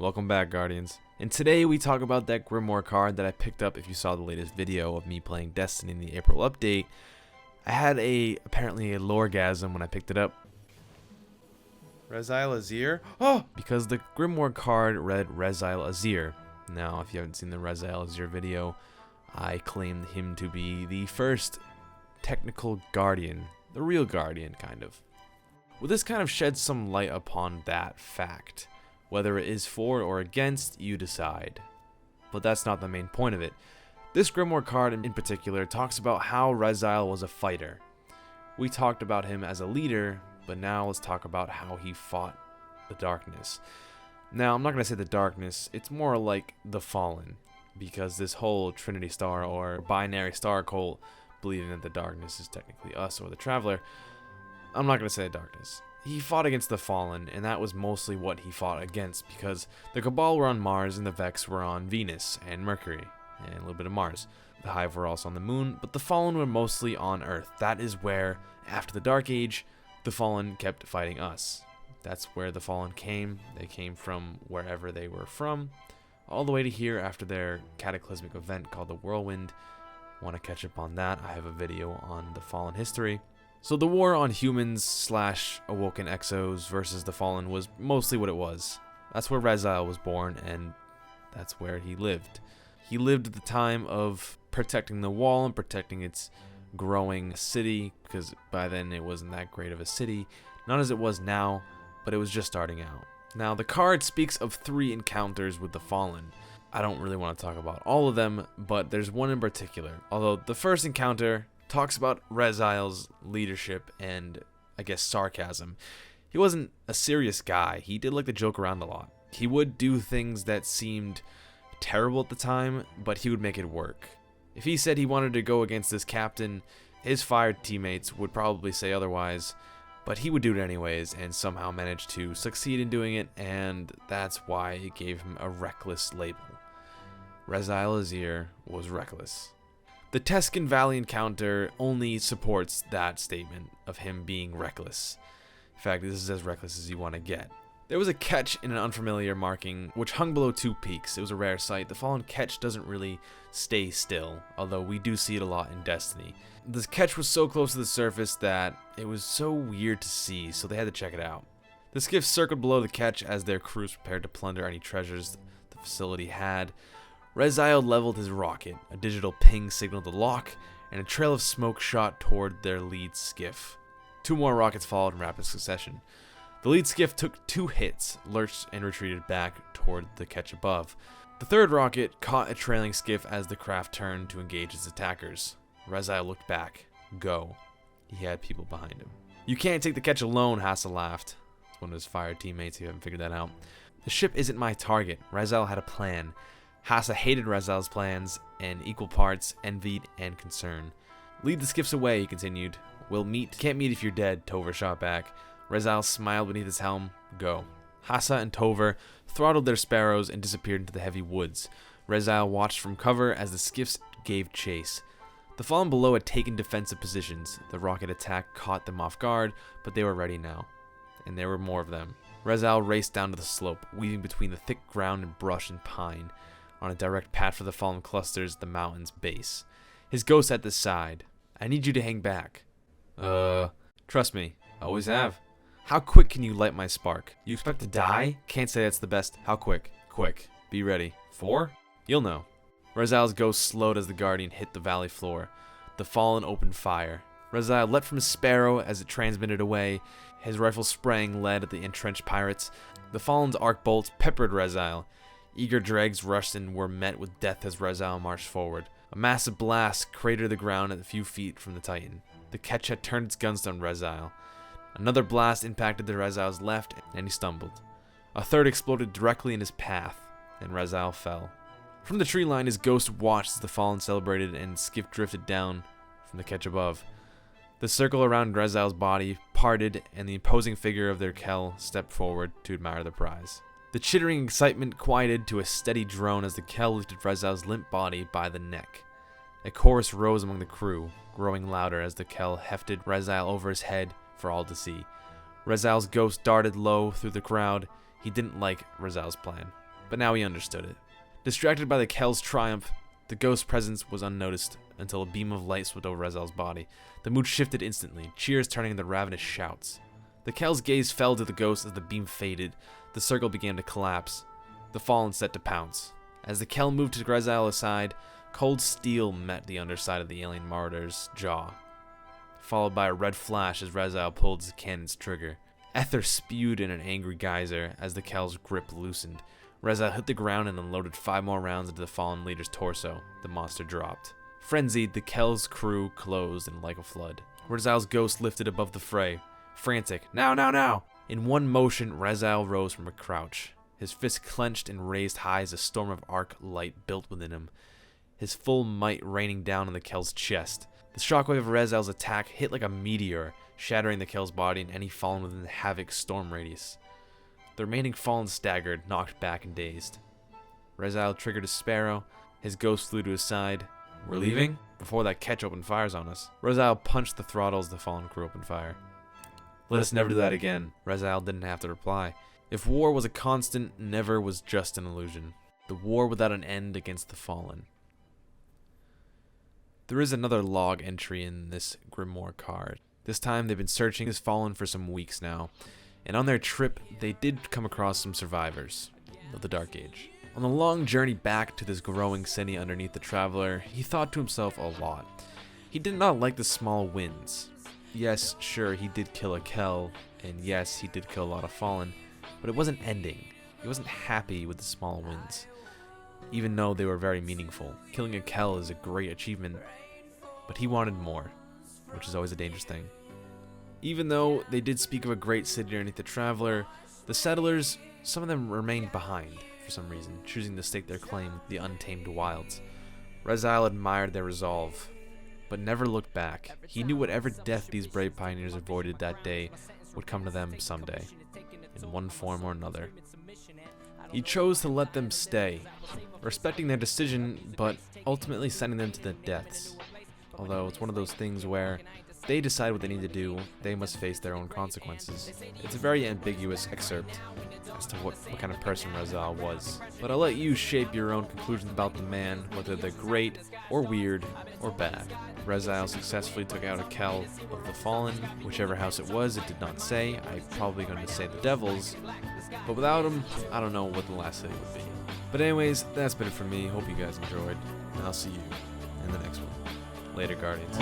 Welcome back, Guardians. And today we talk about that Grimoire card that I picked up if you saw the latest video of me playing Destiny in the April update. I had apparently a loregasm when I picked it up. Rezyl Azzir? Oh! Because the Grimoire card read Rezyl Azzir. Now, if you haven't seen the Rezyl Azzir video, I claimed him to be the first technical Guardian. The real Guardian, kind of. Well, this kind of sheds some light upon that fact. Whether it is for or against, you decide. But that's not the main point of it. This Grimoire card in particular talks about how Rezyl was a fighter. We talked about him as a leader, but now let's talk about how he fought the darkness. Now, I'm not going to say the darkness, it's more like the fallen, because this whole Trinity Star or binary star cult believing that the darkness is technically us or the Traveler, I'm not going to say the darkness. He fought against the Fallen, and that was mostly what he fought against, because the Cabal were on Mars and the Vex were on Venus and Mercury, and a little bit of Mars. The Hive were also on the Moon, but the Fallen were mostly on Earth. That is where, after the Dark Age, the Fallen kept fighting us. That's where the Fallen came. They came from wherever they were from, all the way to here after their cataclysmic event called the Whirlwind. Want to catch up on that? I have a video on the Fallen history. So the war on humans / awoken exos versus the Fallen was mostly what it was. That's where Rezyl was born, and that's where he lived. He lived at the time of protecting the wall and protecting its growing city, because by then it wasn't that great of a city. Not as it was now, but it was just starting out. Now, the card speaks of 3 encounters with the Fallen. I don't really want to talk about all of them, but there's one in particular. Although the first encounter talks about Rezyl's leadership and, I guess, sarcasm. He wasn't a serious guy. He did like to joke around a lot. He would do things that seemed terrible at the time, but he would make it work. If he said he wanted to go against this captain, his fired teammates would probably say otherwise, but he would do it anyways and somehow manage to succeed in doing it, and that's why it gave him a reckless label. Rezyl Azzir was reckless. The TESC Valley encounter only supports that statement of him being reckless. In fact, this is as reckless as you want to get. There was a catch in an unfamiliar marking which hung below 2 peaks. It was a rare sight. The Fallen catch doesn't really stay still, although we do see it a lot in Destiny. This catch was so close to the surface that it was so weird to see, so they had to check it out. The skiff circled below the catch as their crews prepared to plunder any treasures the facility had. Rezyl leveled his rocket, a digital ping signaled the lock, and a trail of smoke shot toward their lead skiff. 2 more rockets followed in rapid succession. The lead skiff took 2 hits, lurched, and retreated back toward the catch above. The 3rd rocket caught a trailing skiff as the craft turned to engage its attackers. Rezyl looked back. Go. He had people behind him. You can't take the catch alone, Hassa laughed. It's one of his fired teammates who haven't figured that out. The ship isn't my target. Rezyl had a plan. Hassa hated Rezyl's plans, and equal parts envied and concern. Lead the skiffs away, he continued. We'll meet. Can't meet if you're dead, Tover shot back. Rezyl smiled beneath his helm. Go. Hassa and Tover throttled their sparrows and disappeared into the heavy woods. Rezyl watched from cover as the skiffs gave chase. The Fallen below had taken defensive positions. The rocket attack caught them off guard, but they were ready now. And there were more of them. Rezyl raced down to the slope, weaving between the thick ground and brush and pine, on a direct path for the Fallen clusters at the mountain's base. His ghost at the side. I need you to hang back. Trust me. Always have. How quick can you light my spark? You expect to die? Can't say that's the best. How quick? Quick. Be ready. 4? You'll know. Rezyl's ghost slowed as the Guardian hit the valley floor. The Fallen opened fire. Rezyl leapt from his sparrow as it transmitted away. His rifle sprang lead at the entrenched pirates. The Fallen's arc bolts peppered Rezyl. Eager dregs rushed and were met with death as Rezyl marched forward. A massive blast cratered the ground at a few feet from the Titan. The catch had turned its guns on Rezyl. Another blast impacted the Rezyl's left, and he stumbled. A 3rd exploded directly in his path, and Rezyl fell. From the tree line, his ghost watched as the Fallen celebrated and skiff drifted down from the catch above. The circle around Rezyl's body parted, and the imposing figure of their Kell stepped forward to admire the prize. The chittering excitement quieted to a steady drone as the Kell lifted Rezyl's limp body by the neck. A chorus rose among the crew, growing louder as the Kell hefted Rezyl over his head for all to see. Rezyl's ghost darted low through the crowd. He didn't like Rezyl's plan. but now he understood it. Distracted by the Kells Triumph, the ghost's presence was unnoticed until a beam of light swept over Rezyl's body. The mood shifted instantly, cheers turning into ravenous shouts. The Kells' gaze fell to the ghost as the beam faded. The circle began to collapse. The Fallen set to pounce. As the Kell moved to Rezyl aside, cold steel met the underside of the alien martyr's jaw, followed by a red flash as Rezyl pulled his cannon's trigger. Ether spewed in an angry geyser as the Kell's grip loosened. Rezyl hit the ground and unloaded 5 more rounds into the fallen leader's torso. The monster dropped. Frenzied, the Kell's crew closed in like a flood. Rezyl's ghost lifted above the fray. Frantic, now, now, now! In one motion, Rezyl rose from a crouch. His fist clenched and raised high as a storm of arc light built within him, his full might raining down on the Kell's chest. The shockwave of Rezyl's attack hit like a meteor, shattering the Kell's body and any fallen within the Havoc's storm radius. The remaining fallen staggered, knocked back and dazed. Rezyl triggered a sparrow. His ghost flew to his side. We're leaving? Before that catch opened fires on us. Rezyl punched the throttles. The fallen crew opened fire. Let us never do that again. Rezyl didn't have to reply. If war was a constant, never was just an illusion. The war without an end against the fallen. There is another log entry in this Grimoire card. This time they've been searching this fallen for some weeks now, and on their trip they did come across some survivors of the Dark Age. On the long journey back to this growing city underneath the Traveler, he thought to himself a lot. He did not like the small wins. Yes, sure, he did kill a Kell, and yes, he did kill a lot of fallen, but it wasn't ending. He wasn't happy with the small wins, even though they were very meaningful. Killing a Kell is a great achievement, but he wanted more, which is always a dangerous thing. Even though they did speak of a great city underneath the Traveler, the settlers, some of them remained behind for some reason, choosing to stake their claim to the untamed wilds. Rezyl admired their resolve, but never looked back. He knew whatever death these brave pioneers avoided that day would come to them someday, in one form or another. He chose to let them stay, respecting their decision, but ultimately sending them to their deaths. Although it's one of those things where they decide what they need to do, they must face their own consequences. It's a very ambiguous excerpt as to what kind of person Rezyl was. But I'll let you shape your own conclusions about the man, whether they're great, or weird, or bad. Rezyl successfully took out a Kell of the Fallen, whichever house it was, it did not say. I'm probably going to say the Devils, but without him, I don't know what the last city would be. But anyways, that's been it for me. Hope you guys enjoyed, and I'll see you in the next one. Later, Guardians.